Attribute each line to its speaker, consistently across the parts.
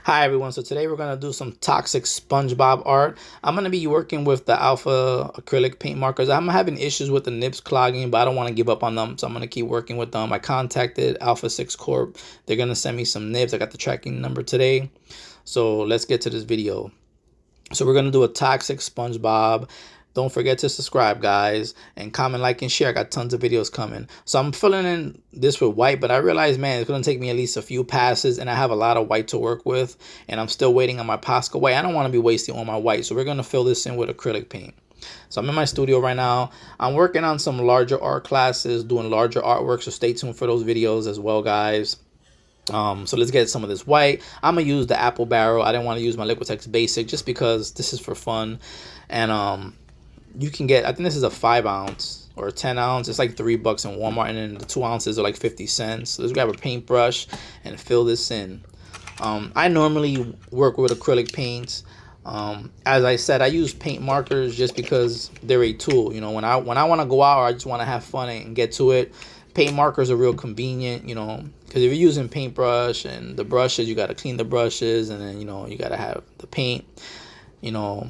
Speaker 1: Hi everyone, so today we're going to do some toxic SpongeBob art. I'm going to be working with the Alpha acrylic paint markers. I'm having issues with the nibs clogging, but I don't want to give up on them, so I'm going to keep working with them. I contacted Alpha6 Corp. They're going to send me some nibs. I got the tracking number today. So let's get to this video. So we're going to do a toxic SpongeBob. Don't forget to subscribe, guys, and comment, like, and share. I got tons of videos coming. So I'm filling in this with white, but I realized, man, it's going to take me at least a few passes, and I have a lot of white to work with, and I'm still waiting on my Posca white. I don't want to be wasting all my white, so we're going to fill this in with acrylic paint. So I'm in my studio right now. I'm working on some larger art classes, doing larger artwork, so stay tuned for those videos as well, guys. So let's get some of this white. I'm gonna use the apple barrel. I didn't want to use my Liquitex basic just because this is for fun. And you can get, I think this is a 5 ounce or a 10 ounce. It's like $3 in Walmart, and then the 2 ounces are like 50 cents. So let's grab a paintbrush and fill this in. I normally work with acrylic paints. As I said, I use paint markers just because they're a tool. You know, when I want to go out, or I just want to have fun and get to it, paint markers are real convenient, you know, because if you're using paintbrush and the brushes, you got to clean the brushes, and then, you know, you got to have the paint, you know,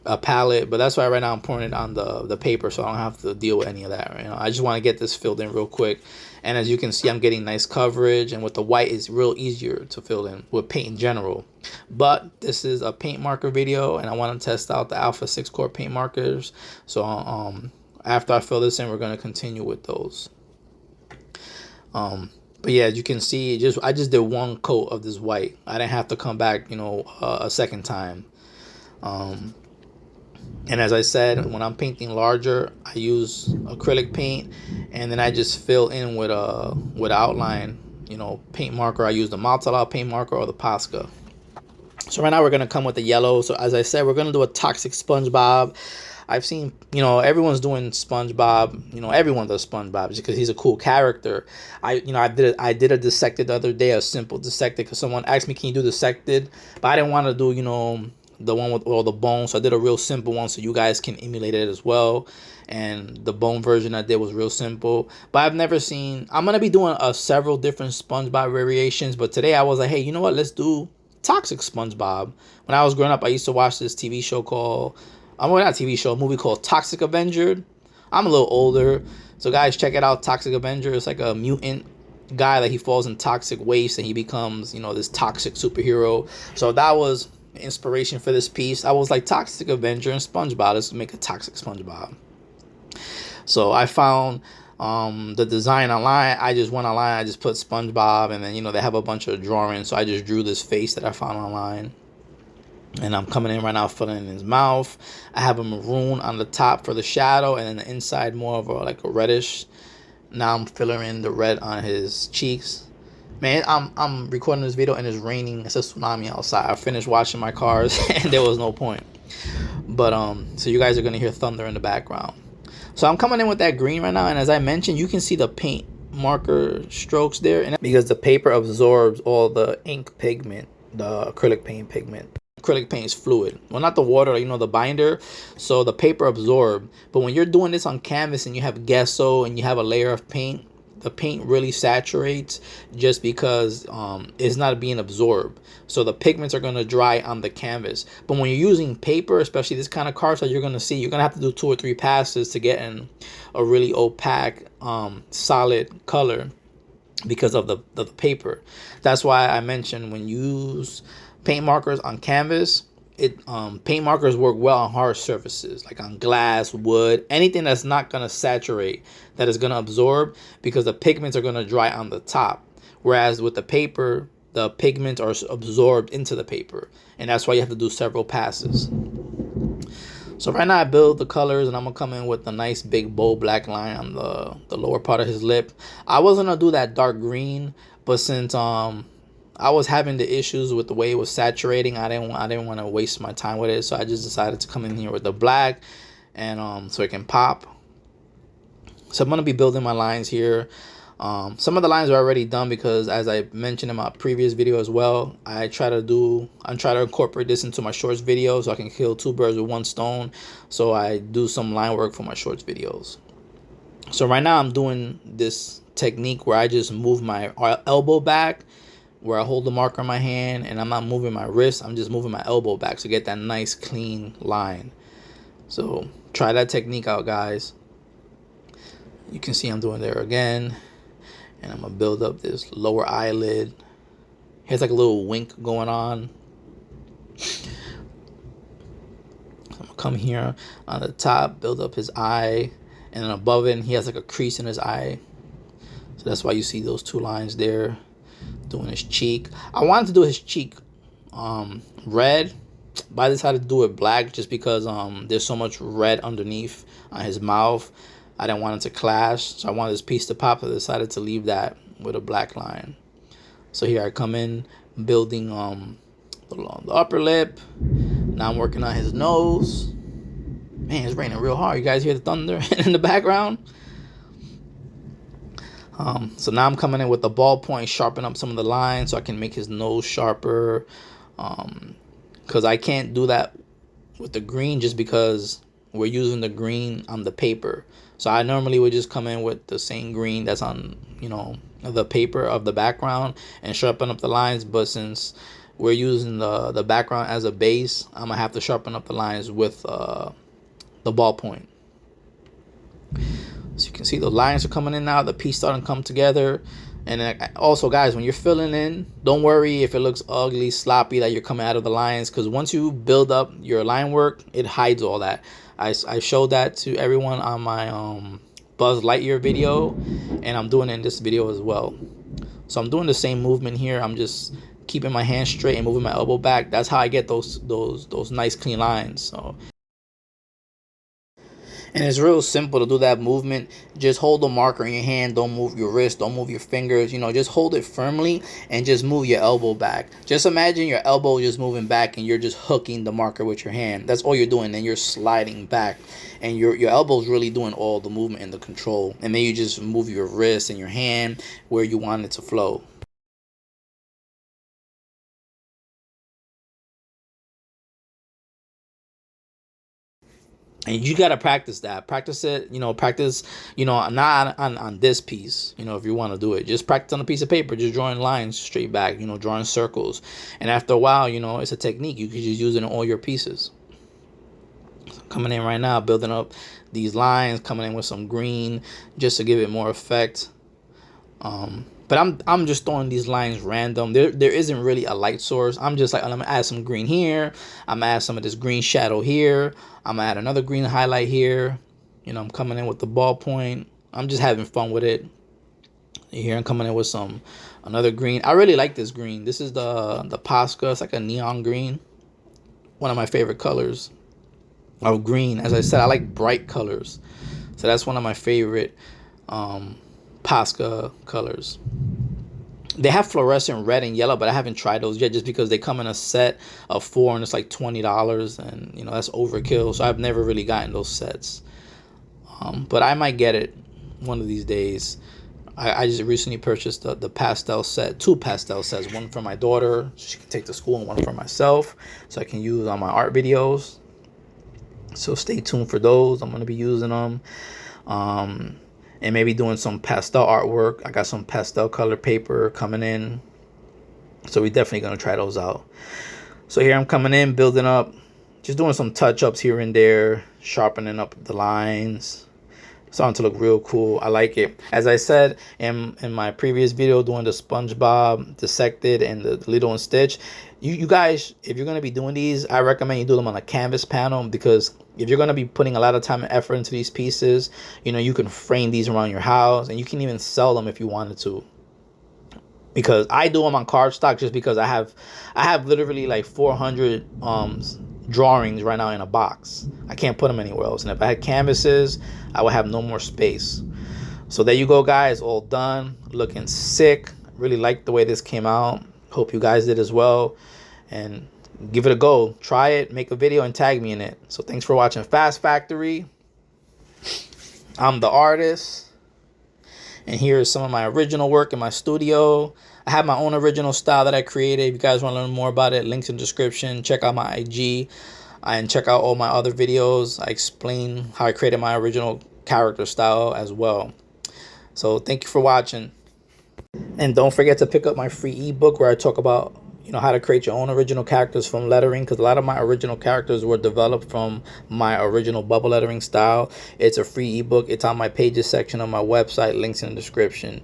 Speaker 1: a palette. But that's why right now I'm pouring it on the paper, so I don't have to deal with any of that. You know, I just want to get this filled in real quick. And as you can see, I'm getting nice coverage, and with the white, it's real easier to fill in with paint in general. But this is a paint marker video, and I want to test out the Alpha6 core paint markers. So after I fill this in, we're going to continue with those. But yeah, as you can see, I just did one coat of this white. I didn't have to come back, you know, a second time. And as I said, when I'm painting larger, I use acrylic paint, and then I just fill in with outline, you know, paint marker. I use the Maltala paint marker or the Posca. So right now we're gonna come with the yellow. So as I said, we're gonna do a toxic SpongeBob. I've seen, you know, everyone's doing SpongeBob. You know, everyone does SpongeBob just because he's a cool character. I did a dissected the other day, a simple dissected, because someone asked me, can you do dissected? But I didn't want to do, you know, the one with all the bones, so I did a real simple one so you guys can emulate it as well. And the bone version I did was real simple. But I've never seen, I'm gonna be doing several different SpongeBob variations, but today I was like, hey, you know what, let's do toxic SpongeBob. When I was growing up, I used to watch this TV show called, well, not TV show, a movie called Toxic Avenger. I'm a little older, so guys, check it out. Toxic Avenger. It's like a mutant guy that he falls in toxic waste, and he becomes, you know, this toxic superhero. So that was inspiration for this piece. I was like, Toxic Avenger and SpongeBob, let's make a toxic SpongeBob. So I found the design online. I just went online, I just put SpongeBob, and then, you know, they have a bunch of drawings, so I just drew this face that I found online. And I'm coming in right now, filling in his mouth. I have a maroon on the top for the shadow, and then the inside more of like a reddish. Now I'm filling in the red on his cheeks. Man, I'm recording this video and it's raining. It's a tsunami outside. I finished washing my cars and there was no point. But so you guys are gonna hear thunder in the background. So I'm coming in with that green right now, and as I mentioned, you can see the paint marker strokes there, and because the paper absorbs all the ink pigment, the acrylic paint pigment. Acrylic paint is fluid. Well, not the water, you know, the binder. So the paper absorbs. But when you're doing this on canvas and you have gesso and you have a layer of paint, the paint really saturates just because it's not being absorbed. So the pigments are going to dry on the canvas. But when you're using paper, especially this kind of cardstock, you're going to see, you're going to have to do 2 or 3 passes to get in a really opaque, solid color because of the paper. That's why I mentioned when you use paint markers on canvas, paint markers work well on hard surfaces, like on glass, wood, anything that's not going to saturate, that is going to absorb, because the pigments are going to dry on the top. Whereas with the paper, the pigments are absorbed into the paper, and that's why you have to do several passes. So right now I build the colors, and I'm gonna come in with a nice big bold black line on the lower part of his lip. I wasn't gonna do that dark green, but since I was having the issues with the way it was saturating, I didn't want to waste my time with it, so I just decided to come in here with the black, and so it can pop. So I'm gonna be building my lines here. Some of the lines are already done because, as I mentioned in my previous video as well, I'm trying to incorporate this into my shorts video so I can kill 2 birds with 1 stone. So I do some line work for my shorts videos. So right now I'm doing this technique where I just move my elbow back where I hold the marker in my hand and I'm not moving my wrist, I'm just moving my elbow back to get that nice clean line. So try that technique out, guys. You can see I'm doing there again, and I'm gonna build up this lower eyelid. Here's like a little wink going on. So I'm gonna come here on the top, build up his eye, and then above it he has like a crease in his eye. So that's why you see those two lines there. Doing his cheek. I wanted to do his cheek red, but I decided to do it black just because there's so much red underneath on his mouth. I didn't want it to clash, so I wanted this piece to pop. So I decided to leave that with a black line. So here I come in building the upper lip. Now I'm working on his nose. Man, it's raining real hard. You guys hear the thunder in the background? So now I'm coming in with the ballpoint, sharpen up some of the lines so I can make his nose sharper. Because I can't do that with the green just because we're using the green on the paper. So I normally would just come in with the same green that's on, you know, the paper of the background and sharpen up the lines. But since we're using the background as a base, I'm gonna have to sharpen up the lines with the ballpoint. So you can see the lines are coming in now, the piece starting to come together. And then also, guys, when you're filling in, don't worry if it looks ugly, sloppy, that you're coming out of the lines, because once you build up your line work, it hides all that. I showed that to everyone on my Buzz Lightyear video, and I'm doing it in this video as well. So I'm doing the same movement here. I'm just keeping my hand straight and moving my elbow back. That's how I get those nice clean lines. So. And it's real simple to do that movement. Just hold the marker in your hand. Don't move your wrist. Don't move your fingers. You know, just hold it firmly and just move your elbow back. Just imagine your elbow just moving back and you're just hooking the marker with your hand. That's all you're doing. Then you're sliding back. And your elbow's really doing all the movement and the control. And then you just move your wrist and your hand where you want it to flow. And you got to practice that. Practice it, you know, practice, you know, not on this piece, you know, if you want to do it. Just practice on a piece of paper, just drawing lines straight back, you know, drawing circles. And after a while, you know, it's a technique. You can just use it in all your pieces. So coming in right now, building up these lines, coming in with some green just to give it more effect. But I'm just throwing these lines random. There isn't really a light source. I'm just like, I'm gonna add some green here. I'm gonna add some of this green shadow here. I'm gonna add another green highlight here. You know, I'm coming in with the ballpoint. I'm just having fun with it. Here I'm coming in with another green. I really like this green. This is the Posca. It's like a neon green. One of my favorite colors of green. As I said, I like bright colors. So that's one of my favorite Posca colors. They have fluorescent red and yellow, but I haven't tried those yet just because they come in a set of 4 and it's like $20, and you know, that's overkill. So I've never really gotten those sets. But I might get it one of these days. I just recently purchased the pastel set, 2 pastel sets, one for my daughter so she can take to school and one for myself so I can use on my art videos. So stay tuned for those. I'm going to be using them. And maybe doing some pastel artwork. I got some pastel color paper coming in. So we're definitely going to try those out. So here I'm coming in, building up, just doing some touch-ups here and there, sharpening up the lines. Starting to look real cool. I like it. As I said in my previous video doing the SpongeBob Dissected and the Lilo and Stitch, you guys, if you're going to be doing these, I recommend you do them on a canvas panel, because if you're going to be putting a lot of time and effort into these pieces, you know, you can frame these around your house and you can even sell them if you wanted to. Because I do them on cardstock just because I have literally like 400 drawings right now in a box. I can't put them anywhere else. And if I had canvases, I would have no more space. So there you go, guys. All done. Looking sick. Really like the way this came out. Hope you guys did as well. And give it a go. Try it. Make a video and tag me in it. So thanks for watching Fas Factory. I'm the artist. And here's some of my original work in my studio. I have my own original style that I created. If you guys want to learn more about it, links in the description. Check out my IG and check out all my other videos. I explain how I created my original character style as well. So thank you for watching. And don't forget to pick up my free ebook where I talk about, you know, how to create your own original characters from lettering, because a lot of my original characters were developed from my original bubble lettering style. It's a free ebook. It's on my pages section on my website, links in the description.